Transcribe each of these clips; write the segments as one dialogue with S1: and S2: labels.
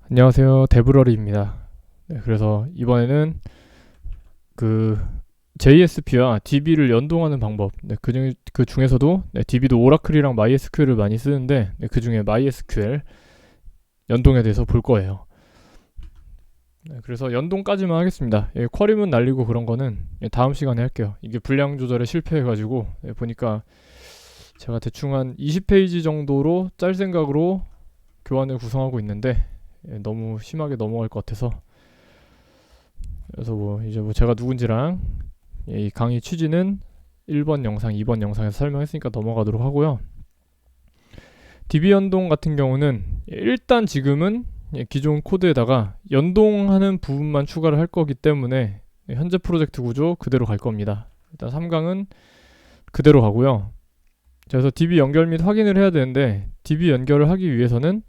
S1: 안녕하세요. 데브러리입니다. 네, 그래서 이번에는 그 JSP와 DB를 연동하는 방법, 그 중에서도 DB도 오라클이랑 MySQL을 많이 쓰는데 그 중에 MySQL 연동에 대해서 볼 거예요. 그래서 연동까지만 하겠습니다. 쿼리문 날리고 그런 거는 다음 시간에 할게요. 이게 분량 조절에 실패해가지고 보니까 제가 대충 한 20페이지 정도로 짤 생각으로 교환을 구성하고 있는데 너무 심하게 넘어갈 것 같아서, 그래서 뭐 이제 뭐 제가 누군지랑 이 강의 취지는 1번 영상, 2번 영상에서 설명했으니까 넘어가도록 하고요. DB 연동 같은 경우는 일단 지금은 기존 코드에다가 연동하는 부분만 추가를 할 거기 때문에 현재 프로젝트 구조 그대로 갈 겁니다. 일단 3강은 그대로 가고요. 그래서 DB 연결 및 확인을 해야 되는데, DB 연결을 하기 위해서는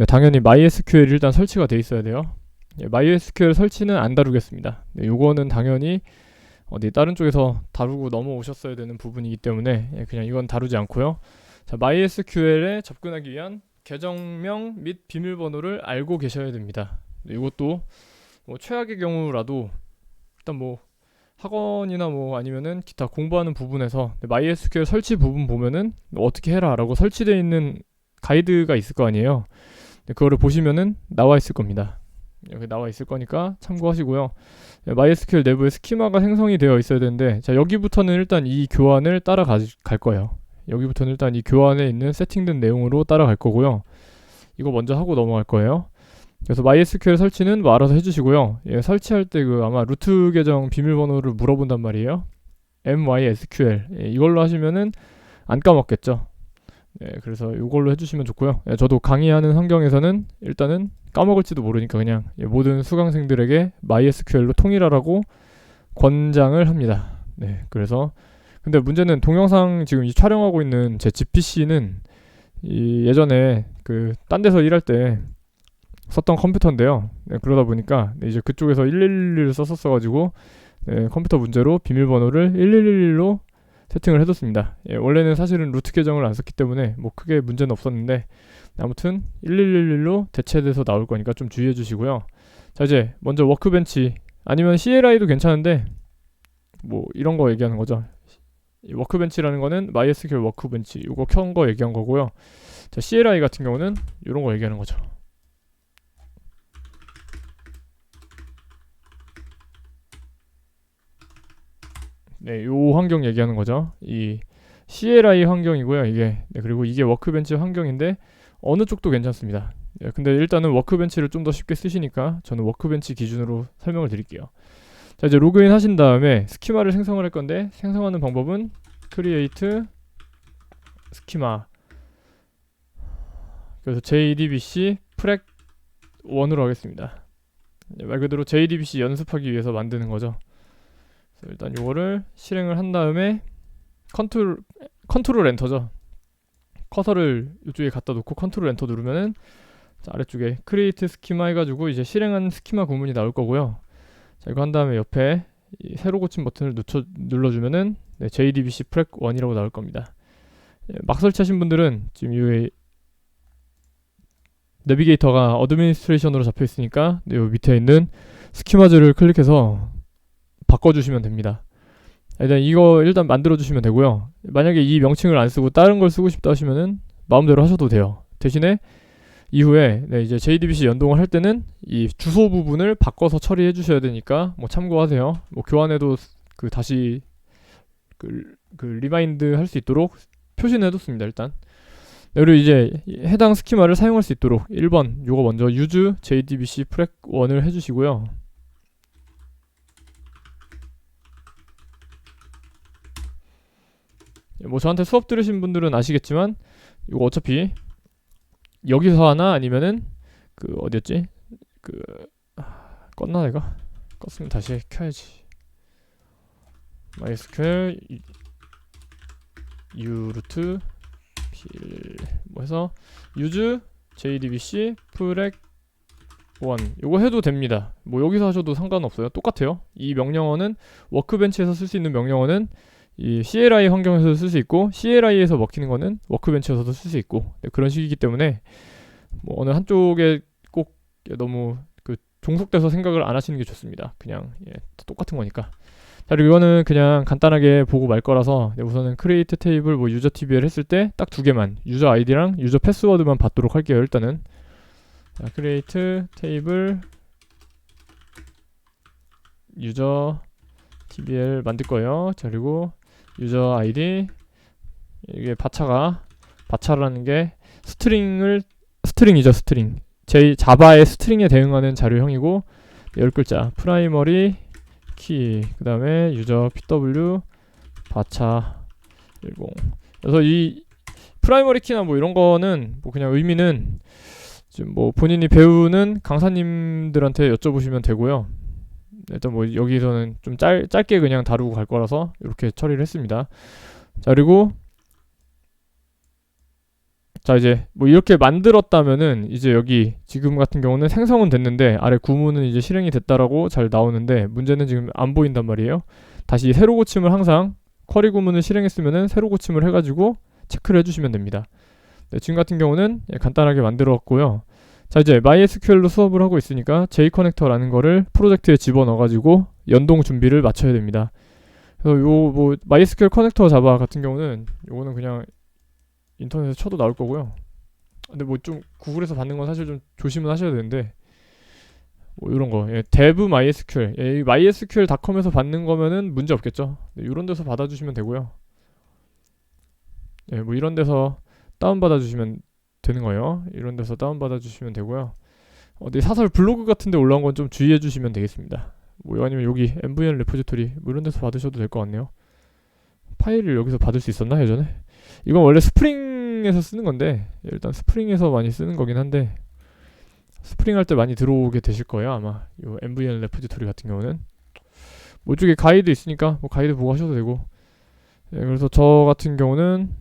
S1: 당연히 MySQL이 일단 설치가 돼 있어야 돼요. MySQL 설치는 안 다루겠습니다. 요거는 당연히 어디 다른 쪽에서 다루고 넘어오셨어야 되는 부분이기 때문에 그냥 이건 다루지 않고요. 자, MySQL에 접근하기 위한 계정명 및 비밀번호를 알고 계셔야 됩니다. 이것도 뭐 최악의 경우라도 일단 뭐 학원이나 뭐 아니면은 기타 공부하는 부분에서 MySQL 설치 부분 보면은 어떻게 해라라고 설치되어 있는 가이드가 있을 거 아니에요. 그거를 보시면은 나와 있을 겁니다. 여기 나와 있을 거니까 참고하시고요. MySQL 내부에 스키마가 생성이 되어 있어야 되는데, 자, 여기부터는 일단 이 교환을 따라갈 거예요. 여기부터는 일단 이 교환에 있는 세팅된 내용으로 따라갈 거고요. 이거 먼저 하고 넘어갈 거예요. 그래서 MySQL 설치는 뭐 알아서 해주시고요. 설치할 때 그 아마 루트 계정 비밀번호를 물어본단 말이에요. MySQL 이걸로 하시면은 안 까먹겠죠. 그래서 이걸로 해주시면 좋고요. 저도 강의하는 환경에서는 일단은 까먹을지도 모르니까 그냥 모든 수강생들에게 MySQL로 통일하라고 권장을 합니다. 그래서 근데 문제는 동영상 지금 이 촬영하고 있는 제 집 PC는 이 예전에 그 딴 데서 일할 때 썼던 컴퓨터인데요. 그러다 보니까 이제 그쪽에서 1111을 썼었어가지고 컴퓨터 문제로 비밀번호를 1111로 세팅을 해뒀습니다. 원래는 사실은 루트 계정을 안 썼기 때문에 뭐 크게 문제는 없었는데, 아무튼 1111로 대체돼서 나올 거니까 좀 주의해 주시고요. 자, 이제 먼저 워크벤치 아니면 CLI도 괜찮은데 뭐 이런 거 얘기하는 거죠. 워크벤치라는 거는 MySQL 워크벤치 이거 켠 거 얘기한 거고요. 자, CLI 같은 경우는 이런 거 얘기하는 거죠. 요 환경 얘기하는 거죠. 이 CLI 환경이고요. 이게 그리고 이게 워크벤치 환경인데 어느 쪽도 괜찮습니다. 근데 일단은 워크벤치를 좀 더 쉽게 쓰시니까 저는 워크벤치 기준으로 설명을 드릴게요. 자, 이제 로그인 하신 다음에 스키마를 생성을 할 건데, 생성하는 방법은 create 스키마, 그래서 JDBC 프렉 1으로 하겠습니다. 말 그대로 JDBC 연습하기 위해서 만드는 거죠. 그래서 일단 이거를 실행을 한 다음에 컨트롤 엔터죠. 커서를 이쪽에 갖다 놓고 컨트롤 엔터 누르면은 아래쪽에 크리에이트 스키마 해가지고 이제 실행한 스키마 구문이 나올 거고요. 자, 이거 한 다음에 옆에 새로 고친 버튼을 눌러주면은 JDBC 프렉 1이라고 나올 겁니다. 막 설치하신 분들은 지금 이 내비게이터가 어드미니스트레이션으로 잡혀 있으니까 이 밑에 있는 스키마즈를 클릭해서 바꿔주시면 됩니다. 일단 만들어주시면 되고요. 만약에 이 명칭을 안 쓰고 다른 걸 쓰고 싶다 하시면은 마음대로 하셔도 돼요. 대신에 이후에 이제 JDBC 연동을 할 때는 이 주소 부분을 바꿔서 처리해 주셔야 되니까 뭐 참고하세요. 뭐 교환해도 다시 리마인드 할 수 있도록 표시는 해뒀습니다. 일단 그리고 이제 해당 스키마를 사용할 수 있도록 1번 요거 먼저 use JDBC 프렉 1을 해주시고요. 뭐 저한테 수업 들으신 분들은 아시겠지만 이거 어차피 여기서 하나 아니면은 어디였지? 껐나 내가? 껐으면 다시 켜야지. MySQL uroot 뭐 해서 use JDBC 프렉 1 요거 해도 됩니다. 뭐 여기서 하셔도 상관없어요. 똑같아요. 이 명령어는 워크벤치에서 쓸 수 있는 명령어는 이 CLI 환경에서도 쓸 수 있고 CLI에서 먹히는 거는 워크벤치에서도 쓸 수 있고 그런 식이기 때문에 뭐 어느 한쪽에 꼭 너무 그 종속돼서 생각을 안 하시는 게 좋습니다. 그냥 똑같은 거니까. 자, 그리고 이거는 그냥 간단하게 보고 말 거라서 우선은 create 테이블 뭐 유저 tbl 했을 때 딱 두 개만 유저 아이디랑 유저 패스워드만 받도록 할게요. 일단은 자, create 테이블 유저 tbl 만들 거예요. 자, 그리고 유저 아이디 이게 바차라는 게 스트링이죠. 스트링 자바의 스트링에 대응하는 자료형이고 10글자 프라이머리 키 그 다음에 유저 pw 바차 10. 그래서 이 프라이머리 키나 뭐 이런 거는 뭐 그냥 의미는 지금 뭐 본인이 배우는 강사님들한테 여쭤보시면 되고요. 일단 뭐 여기서는 좀 짧게 그냥 다루고 갈 거라서 이렇게 처리를 했습니다. 자, 그리고 자, 이제 뭐 이렇게 만들었다면은 이제 여기 지금 같은 경우는 생성은 됐는데 아래 구문은 이제 실행이 됐다라고 잘 나오는데 문제는 지금 안 보인단 말이에요. 다시 새로 고침을 항상 쿼리 구문을 실행했으면은 새로 고침을 해가지고 체크를 해주시면 됩니다. 네, 지금 같은 경우는 간단하게 만들었고요. 자, 이제 MySQL로 수업을 하고 있으니까 J커넥터라는 거를 프로젝트에 집어넣어가지고 연동 준비를 마쳐야 됩니다. 그래서 요 뭐 MySQL 커넥터 자바 같은 경우는 요거는 그냥 인터넷에 쳐도 나올 거고요. 근데 뭐 좀 구글에서 받는 건 사실 좀 조심은 하셔야 되는데 뭐 이런 거 dev MySQL MySQL.com에서 받는 거면은 문제 없겠죠. 네, 이런 데서 받아주시면 되고요. 뭐 이런 데서 다운 받아주시면 되는 거예요. 이런 데서 다운 받아주시면 되고요. 어디 사설 블로그 같은 데 올라온 건 좀 주의해 주시면 되겠습니다. 뭐 아니면 여기 MVN 레포지토리 뭐 이런 데서 받으셔도 될 것 같네요. 파일을 여기서 받을 수 있었나 예전에? 이건 원래 스프링에서 쓰는 건데 일단 스프링에서 많이 쓰는 거긴 한데 스프링 할 때 많이 들어오게 되실 거예요 아마. 이 MVN 레포지토리 같은 경우는 뭐 이쪽에 가이드 있으니까 뭐 가이드 보고 하셔도 되고. 그래서 저 같은 경우는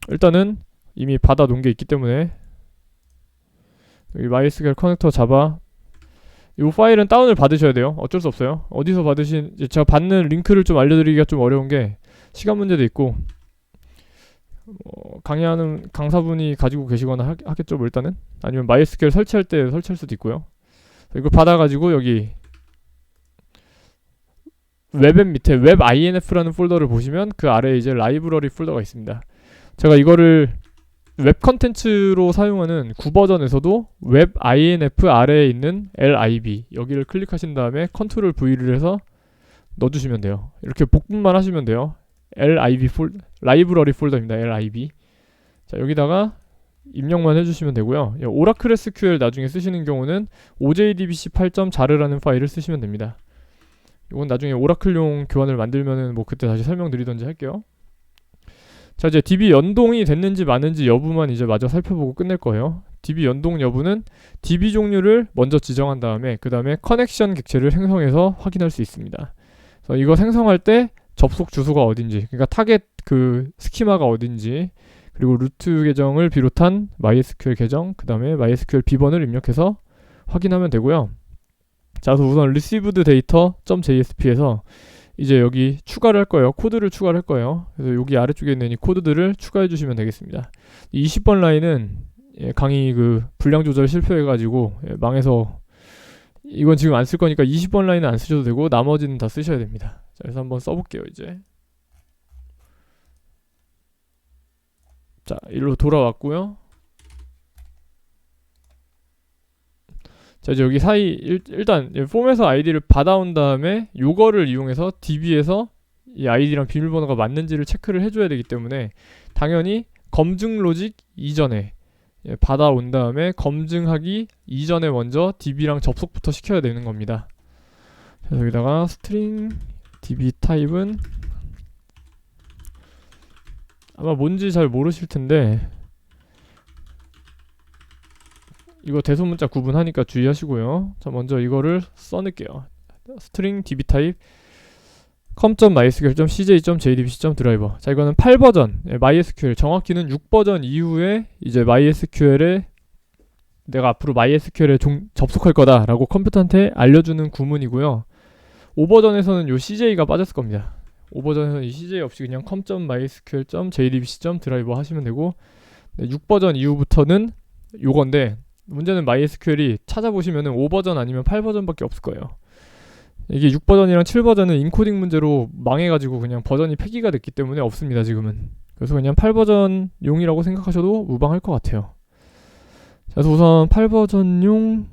S1: 일단은 이미 받아 놓은 게 있기 때문에 여기 MySQL 커넥터 자바 이 파일은 다운을 받으셔야 돼요. 어쩔 수 없어요. 어디서 제가 받는 링크를 좀 알려드리기가 좀 어려운 게 시간 문제도 있고 강의하는 강사분이 가지고 계시거나 하겠죠 뭐 일단은. 아니면 MySQL 설치할 때 설치할 수도 있고요. 이거 받아가지고 여기 웹앱 밑에 webinf라는 폴더를 보시면 그 아래에 이제 라이브러리 폴더가 있습니다. 제가 이거를 웹 컨텐츠로 사용하는 9버전에서도 webinf 아래에 있는 lib 여기를 클릭하신 다음에 컨트롤 V를 해서 넣어주시면 돼요. 이렇게 복분만 하시면 돼요. 라이브러리 폴더입니다. lib. 자, 여기다가 입력만 해주시면 되고요. 오라클 SQL 나중에 쓰시는 경우는 ojdbc 8.자르라는 파일을 쓰시면 됩니다. 이건 나중에 오라클용 교환을 만들면은 뭐 그때 다시 설명드리던지 할게요. 자, 이제 DB 연동이 됐는지 마는지 여부만 이제 마저 살펴보고 끝낼 거예요. DB 연동 여부는 DB 종류를 먼저 지정한 다음에 그 다음에 커넥션 객체를 생성해서 확인할 수 있습니다. 그래서 이거 생성할 때 접속 주소가 어딘지, 그러니까 타겟 그 스키마가 어딘지, 그리고 루트 계정을 비롯한 MySQL 계정, 그 다음에 MySQL 비번을 입력해서 확인하면 되고요. 자, 그래서 우선 received data.jsp에서 이제 여기 추가를 할 거예요. 코드를 추가를 할 거예요. 그래서 여기 아래쪽에 있는 이 코드들을 추가해 주시면 되겠습니다. 20번 라인은 강의 그 분량 조절 실패해가지고 망해서 이건 지금 안 쓸 거니까 20번 라인은 안 쓰셔도 되고 나머지는 다 쓰셔야 됩니다. 자, 그래서 한번 써볼게요 이제. 자, 일로 돌아왔고요. 자, 이제 여기 사이 일단 폼에서 아이디를 받아온 다음에 요거를 이용해서 DB에서 이 아이디랑 비밀번호가 맞는지를 체크를 해줘야 되기 때문에 당연히 검증 로직 이전에 받아온 다음에 검증하기 이전에 먼저 DB랑 접속부터 시켜야 되는 겁니다. 그래서 여기다가 string DB 타입은 아마 뭔지 잘 모르실 텐데 이거 대소문자 구분하니까 주의하시고요. 자, 먼저 이거를 써낼게요. string db 타입 com.mysql.cj.jdbc.driver. 자, 이거는 8버전 MySQL, 정확히는 6버전 이후에 이제 MySQL에 내가 앞으로 MySQL에 접속할 거다라고 컴퓨터한테 알려주는 구문이고요. 5버전에서는 요 CJ가 빠졌을 겁니다. 5버전에서는 이 CJ 없이 그냥 com.mysql.jdbc.driver 하시면 되고 6버전 이후부터는 요건데 문제는 MySQL이 찾아보시면은 5버전 아니면 8버전밖에 없을 거예요. 이게 6버전이랑 7버전은 인코딩 문제로 망해가지고 그냥 버전이 폐기가 됐기 때문에 없습니다, 지금은. 그래서 그냥 8버전용이라고 생각하셔도 무방할 것 같아요. 자, 그래서 우선 8버전용,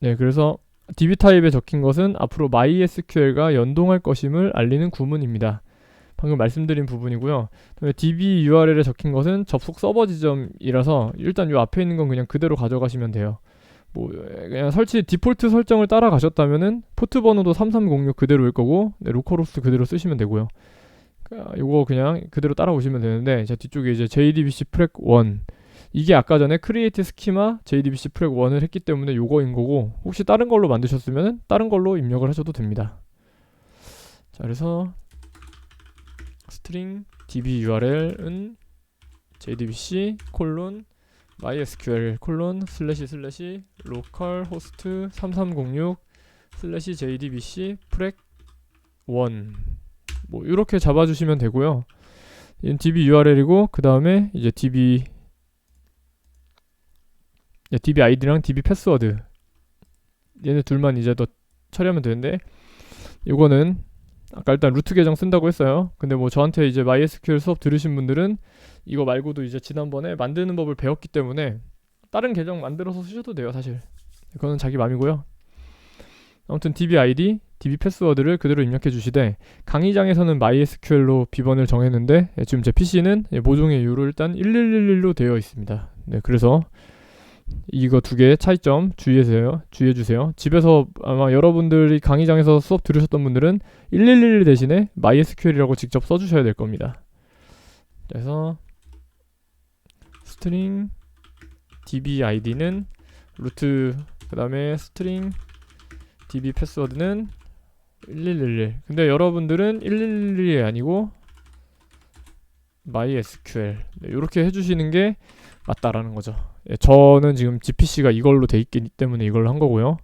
S1: 네, 그래서 DB 타입에 적힌 것은 앞으로 MySQL과 연동할 것임을 알리는 구문입니다. 방금 말씀드린 부분이고요. 그다음에 DB URL에 적힌 것은 접속 서버 지점이라서 일단 이 앞에 있는 건 그냥 그대로 가져가시면 돼요. 뭐 그냥 디폴트 설정을 따라가셨다면은 포트 번호도 3306 그대로일 거고, 네, 로컬호스트 그대로 쓰시면 되고요. 이거 그냥 그대로 따라오시면 되는데, 자, 뒤쪽에 이제 JDBC 프렉 1, 이게 아까 전에 크리에이트 스키마 JDBC 프렉 1을 했기 때문에 요거인 거고, 혹시 다른 걸로 만드셨으면 다른 걸로 입력을 하셔도 됩니다. 자, 그래서 스트링 db url은 jdbc mysql localhost 3306 jdbc 프렉 1, 뭐 이렇게 잡아주시면 되고요. 얘는 db url이고, 그 다음에 이제 db id랑 db 패스워드, 얘네 둘만 이제 더 처리하면 되는데, 이거는 아까 일단 루트 계정 쓴다고 했어요. 근데 뭐 저한테 이제 MySQL 수업 들으신 분들은 이거 말고도 이제 지난번에 만드는 법을 배웠기 때문에 다른 계정 만들어서 쓰셔도 돼요, 사실. 그거는 자기 맘이고요. 아무튼 db id, db 패스워드를 그대로 입력해 주시되, 강의장에서는 MySQL로 비번을 정했는데 지금 제 PC는 모종의 이유로 일단 1111로 되어 있습니다. 네, 그래서 이거 두 개의 차이점 주의해주세요. 집에서 아마 여러분들이 강의장에서 수업 들으셨던 분들은 1111 대신에 MySQL이라고 직접 써주셔야 될 겁니다. 그래서 스트링 db id는 루트, 그 다음에 스트링 db 패스워드는 1111. 근데 여러분들은 1111이 아니고 MySQL, 네, 이렇게 해주시는 게 맞다라는 거죠. 예, 저는 지금 GPC가 이걸로 돼 있기 때문에 이걸로 한 거고요.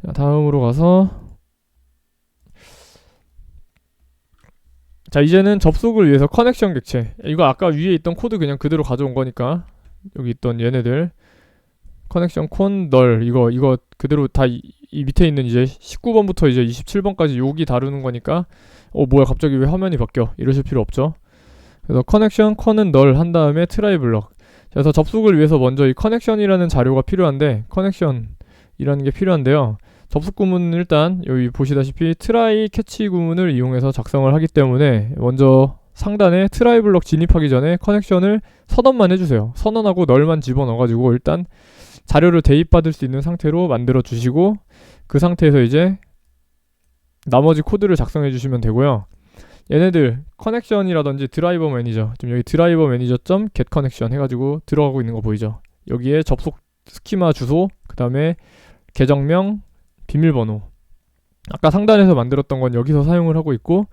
S1: 자, 다음으로 가서, 자, 이제는 접속을 위해서 커넥션 객체, 이거 아까 위에 있던 코드 그냥 그대로 가져온 거니까 여기 있던 얘네들 커넥션 콘 널, 이거 그대로 다 이 밑에 있는 이제 19번부터 이제 27번까지 여기 다루는 거니까 뭐야 갑자기 왜 화면이 바뀌어 이러실 필요 없죠. 그래서 커넥션 콘은 널 한 다음에 트라이 블럭. 그래서 접속을 위해서 먼저 이 커넥션이라는 자료가 필요한데, 커넥션이라는 게 필요한데요. 접속 구문은 일단 여기 보시다시피 트라이 캐치 구문을 이용해서 작성을 하기 때문에 먼저 상단에 트라이 블럭 진입하기 전에 커넥션을 선언만 해주세요. 선언하고 널만 집어넣어가지고 일단 자료를 대입받을 수 있는 상태로 만들어 주시고, 그 상태에서 이제 나머지 코드를 작성해 주시면 되고요. 얘네들 커넥션이라든지 드라이버 매니저, 지금 여기 드라이버 매니저 get connection 해가지고 들어가고 있는 거 보이죠? 여기에 접속 스키마 주소, 그 다음에 계정명, 비밀번호, 아까 상단에서 만들었던 건 여기서 사용을 하고 있고,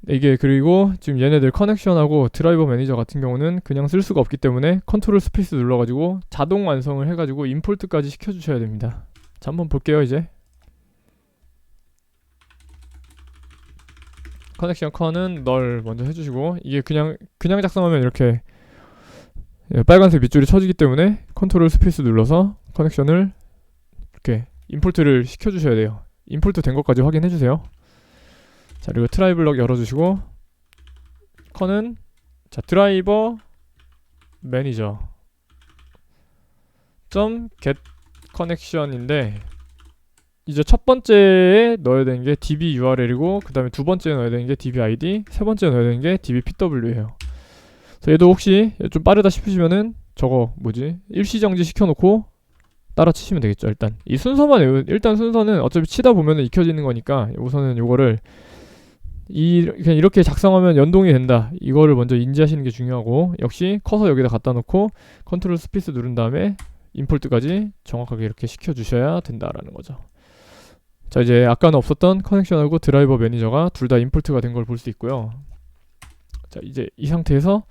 S1: 이게 그리고 지금 얘네들 커넥션하고 드라이버 매니저 같은 경우는 그냥 쓸 수가 없기 때문에 컨트롤 스페이스 눌러가지고 자동 완성을 해가지고 임포트까지 시켜주셔야 됩니다. 자, 한번 볼게요. 이제 커넥션 컨은 널 먼저 해주시고, 이게 그냥 작성하면 이렇게 빨간색 밑줄이 쳐지기 때문에 컨트롤 스페이스 눌러서 커넥션을 이렇게 임포트를 시켜주셔야 돼요. 임포트 된 것까지 확인해주세요. 자, 그리고 트라이 블럭 열어주시고, 컨은 자 드라이버 매니저 get connection인데, 이제 첫 번째에 넣어야 되는 게 db url이고, 그 다음에 두 번째에 넣어야 되는 게 db id, 세 번째에 넣어야 되는 게 db pw예요. 그래서 얘도 혹시 좀 빠르다 싶으시면은 저거 일시정지 시켜놓고 따라치시면 되겠죠. 일단 이 순서만 일단 순서는 어차피 치다 보면은 익혀지는 거니까 우선은 요거를 그냥 이렇게 작성하면 연동이 된다, 이거를 먼저 인지하시는 게 중요하고, 역시 커서 여기다 갖다 놓고 컨트롤 스페이스 누른 다음에 임포트까지 정확하게 이렇게 시켜주셔야 된다라는 거죠. 자, 이제 아까는 없었던 커넥션하고 드라이버 매니저가 둘 다 임포트가 된 걸 볼 수 있고요. 자, 이제 이 상태에서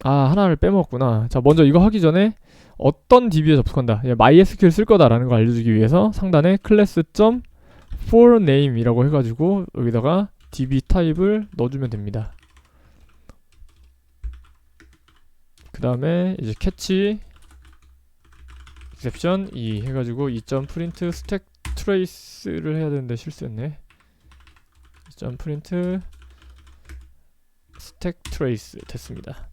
S1: 하나를 빼먹었구나. 자, 먼저 이거 하기 전에 어떤 DB에 접속한다, MySQL 쓸 거다라는 걸 알려주기 위해서 상단에 class.for name 이라고 해가지고 여기다가 DB 타입을 넣어주면 됩니다. 그 다음에 이제 캐치 exception 2 해가지고 2.print stack trace를 해야 되는데 실수했네. 2.print stack trace 됐습니다. 자,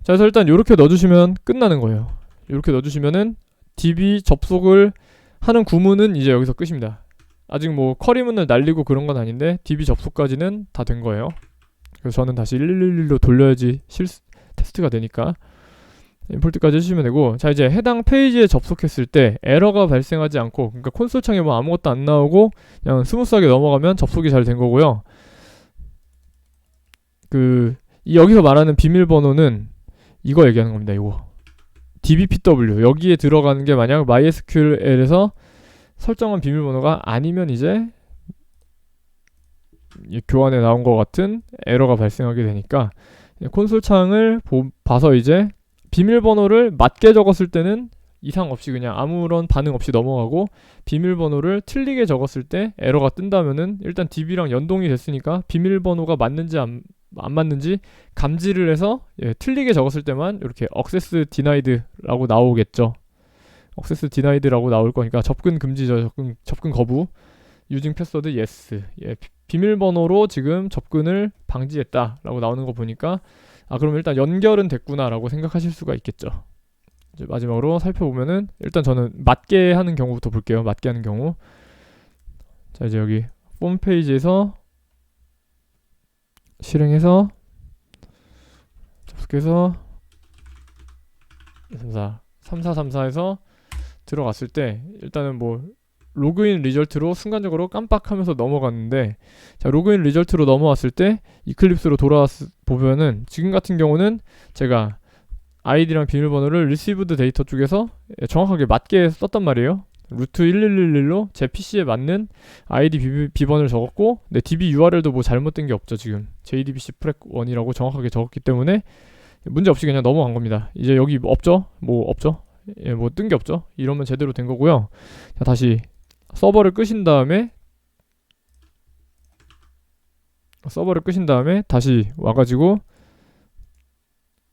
S1: 그래서 일단 이렇게 넣어주시면 끝나는 거예요. 이렇게 넣어주시면은 DB 접속을 하는 구문은 이제 여기서 끝입니다. 아직 뭐 쿼리문을 날리고 그런 건 아닌데 DB 접속까지는 다 된 거예요. 그래서 저는 다시 1111로 돌려야지 테스트가 되니까 임포트까지 해주시면 되고, 자 이제 해당 페이지에 접속했을 때 에러가 발생하지 않고, 그러니까 콘솔 창에 뭐 아무것도 안 나오고 그냥 스무스하게 넘어가면 접속이 잘 된 거고요. 여기서 말하는 비밀번호는 이거 얘기하는 겁니다. 이거 dbpw 여기에 들어가는 게 만약 MySQL에서 설정한 비밀번호가 아니면 이제 교환에 나온 것 같은 에러가 발생하게 되니까 콘솔 창을 봐서 이제 비밀번호를 맞게 적었을 때는 이상 없이 그냥 아무런 반응 없이 넘어가고, 비밀번호를 틀리게 적었을 때 에러가 뜬다면은 일단 DB랑 연동이 됐으니까 비밀번호가 맞는지 안 맞는지 감지를 해서 틀리게 적었을 때만 이렇게 access denied라고 나오겠죠. access denied라고 나올 거니까 접근 금지죠. 접근 거부. using password yes. 비밀번호로 지금 접근을 방지했다라고 나오는 거 보니까 그럼 일단 연결은 됐구나라고 생각하실 수가 있겠죠. 이제 마지막으로 살펴보면은 일단 저는 맞게 하는 경우부터 볼게요. 맞게 하는 경우. 자 이제 여기 폼 페이지에서 실행해서 접속해서 3434에서 들어갔을 때 일단은 뭐 로그인 리절트로 순간적으로 깜빡하면서 넘어갔는데, 자 로그인 리절트로 넘어왔을 때 이클립스로 보면은 지금 같은 경우는 제가 아이디랑 비밀번호를 received 데이터 쪽에서 정확하게 맞게 썼단 말이에요. 루트 1111로 제 PC에 맞는 아이디 비번을 적었고, 네, DB URL도 뭐 잘못된 게 없죠. 지금 JDBC 프렉 1이라고 정확하게 적었기 때문에 문제 없이 그냥 넘어간 겁니다. 이제 여기 없죠? 뭐 없죠? 뭐 뜬 게 없죠? 이러면 제대로 된 거고요. 자, 다시 서버를 끄신 다음에 다시 와가지고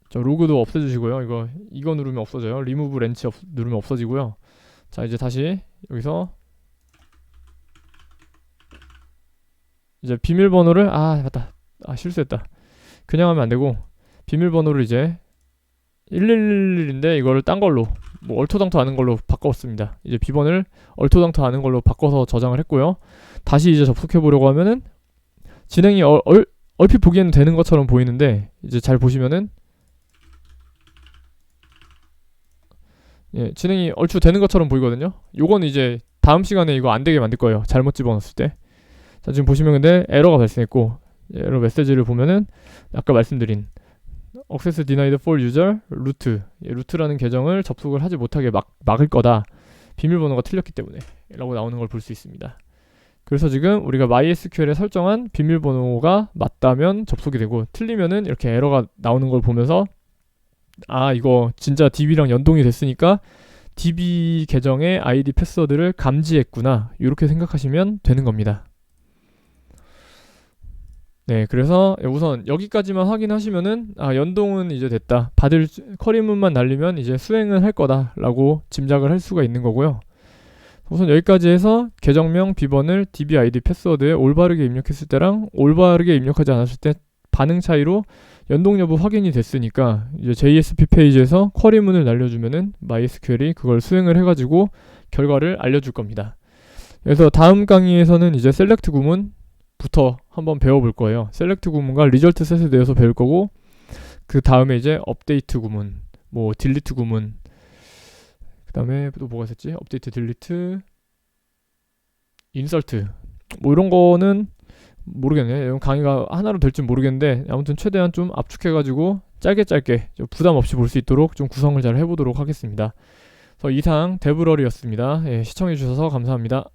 S1: 저 로그도 없애주시고요. 이거 누르면 없어져요. 리무브 렌치 누르면 없어지고요. 자 이제 다시 여기서 이제 비밀번호를 맞다. 실수했다. 그냥 하면 안 되고 비밀번호를 이제 111인데 이거를 딴 걸로 뭐 얼토당토 아는 걸로 바꿨습니다. 이제 비번을 얼토당토 아는 걸로 바꿔서 저장을 했고요. 다시 이제 접속해 보려고 하면은 진행이 얼핏 보기에는 되는 것처럼 보이는데, 이제 잘 보시면은 진행이 얼추 되는 것처럼 보이거든요. 요거는 이제 다음 시간에 이거 안 되게 만들 거예요. 잘못 집어넣었을 때. 자 지금 보시면 근데 에러가 발생했고, 에러 메시지를 보면은 아까 말씀드린 access denied for user root, 루트라는 계정을 접속을 하지 못하게 막을 거다. 비밀번호가 틀렸기 때문에 라고 나오는 걸 볼 수 있습니다. 그래서 지금 우리가 MySQL에 설정한 비밀번호가 맞다면 접속이 되고, 틀리면은 이렇게 에러가 나오는 걸 보면서 이거 진짜 DB랑 연동이 됐으니까 DB 계정의 아이디 패스워드를 감지했구나, 이렇게 생각하시면 되는 겁니다. 네, 그래서 우선 여기까지만 확인하시면은 연동은 이제 됐다, 받을 쿼리문만 날리면 이제 수행을 할 거다 라고 짐작을 할 수가 있는 거고요. 우선 여기까지 해서 계정명 비번을 DB 아이디 패스워드에 올바르게 입력했을 때랑 올바르게 입력하지 않았을 때 반응 차이로 연동 여부 확인이 됐으니까 이제 JSP 페이지에서 쿼리문을 날려주면은 MySQL이 그걸 수행을 해가지고 결과를 알려줄 겁니다. 그래서 다음 강의에서는 이제 셀렉트 구문부터 한번 배워볼 거예요. 셀렉트 구문과 리절트 셋에 대해서 배울 거고, 그 다음에 이제 업데이트 구문, 뭐 딜리트 구문, 그 다음에 또 뭐가 있었지? 업데이트, 딜리트, 인설트, 뭐 이런 거는 모르겠네. 이런 강의가 하나로 될지 모르겠는데 아무튼 최대한 좀 압축해가지고 짧게 좀 부담 없이 볼 수 있도록 좀 구성을 잘 해보도록 하겠습니다. 그래서 이상 데브럴이었습니다. 시청해주셔서 감사합니다.